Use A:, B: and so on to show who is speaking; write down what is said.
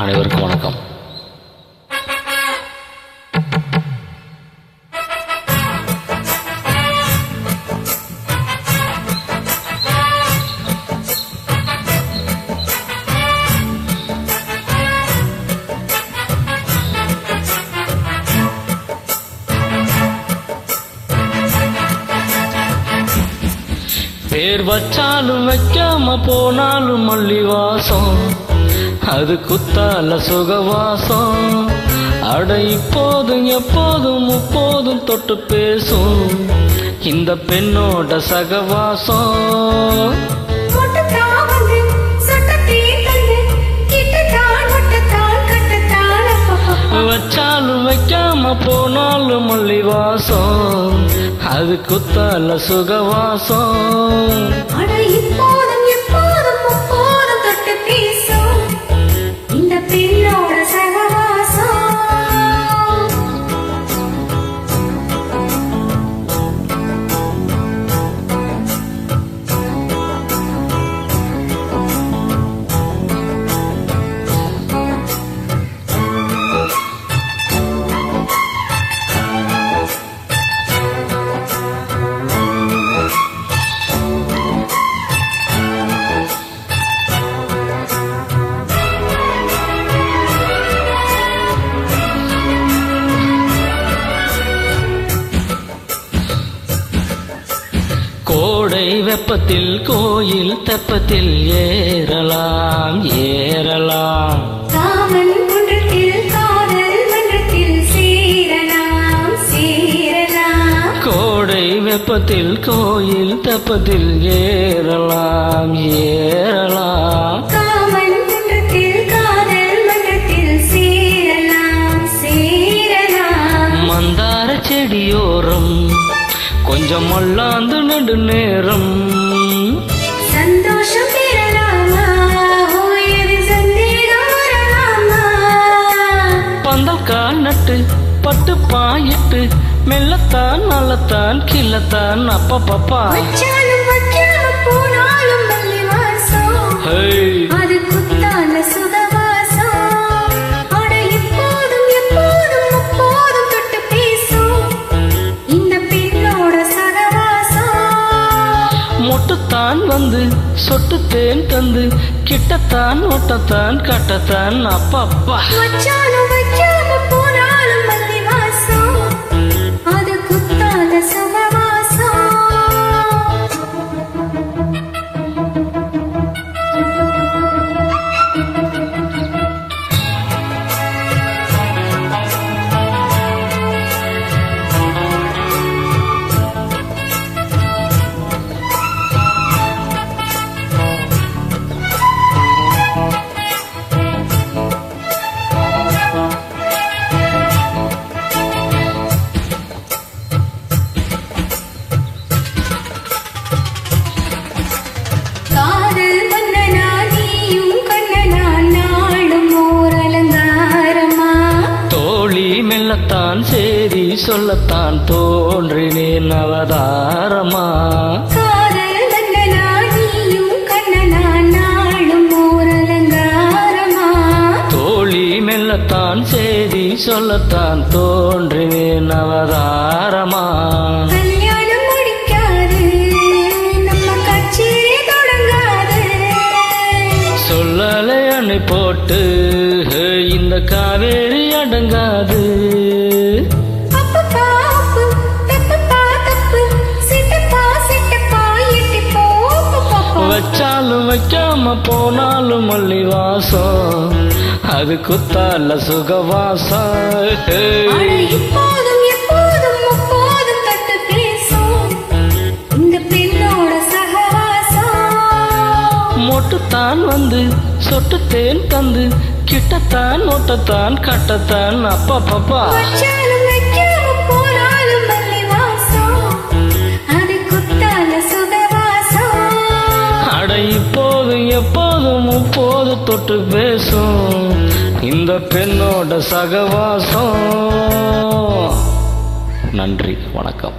A: அனைவருக்கும் வணக்கம். பேர் வச்சாலும் வைக்காம போனாலும் மல்லி வாசம், அது குத்தால சுகவாசம். அட இப்போதும் எப்போதும் முப்போதும் தொட்டு பேசும் இந்த பெண்ணோட சகவாசம். வச்சாலும் வைக்காம போனாலும் மல்லி வாசம், அது குத்தால சுகவாசம். கோடை வெப்பத்தில் கோயில் தெப்பத்தில் ஏறலாம் ஏறலாம். கோடை வெப்பத்தில் கோயில் தெப்பத்தில் ஏறலாம் ஏறலாம். மந்தார செடியோரம் கொஞ்சம் மல்லாந்து நடு நேரம்
B: சந்தோஷம் பெறலாமா,
A: பந்தல் கால் நட்டு பட்டு பாயிட்டு மெல்லத்தான் நல்லத்தான் கிள்ளத்தான் அப்பா பாப்பா.
B: போனாலும் மல்லி வாசம், அது குத்தால சுகவாசம். அட இப்போதும் எப்போதும் முப்போதும் தொட்டு பேசும் இந்த பெண்ணோட சகவாசம்.
A: மொட்டுத்தான் வந்து சொட்டு தேன் தந்து கிட்டத்தான் ஒட்டத்தான் கட்டத்தான் அப்பா அப்பா.
B: வச்சாலும் வைக்காம போனாலும் மல்லி வாசம், அது குத்தால சுகவாசம்.
A: மெல்லத்தான் சேரி சொல்லத்தான் தோன்றினேன் அவதாரமா. தோழி மெல்லத்தான் சேரி சொல்லத்தான் தோன்றினேன் அவதாரமா. சொல்லலை அணை போட்டு இந்த காவேரி அடங்காது. வச்சாலும் வைக்காம போனாலும் மல்லி வாசம், அது குத்தால சுகவாசம்.
B: இப்போதும் எப்போதும் முப்போதும் தொட்டு பேசும் இந்த பெண்ணோட சகவாசம்.
A: மொட்டுத்தான் வந்து சொட்டு தேன் தந்து கிட்டத்தான் ஒட்டத்தான் கட்டத்தான் அப்பா பாப்பா.
B: போனாலும் மல்லி வாசம், அது குத்தால சுகவாசம்.
A: அட இப்போதும் எப்போதும் முப்போது தொட்டு பேசும் இந்த பெண்ணோட சகவாசம். நன்றி, வணக்கம்.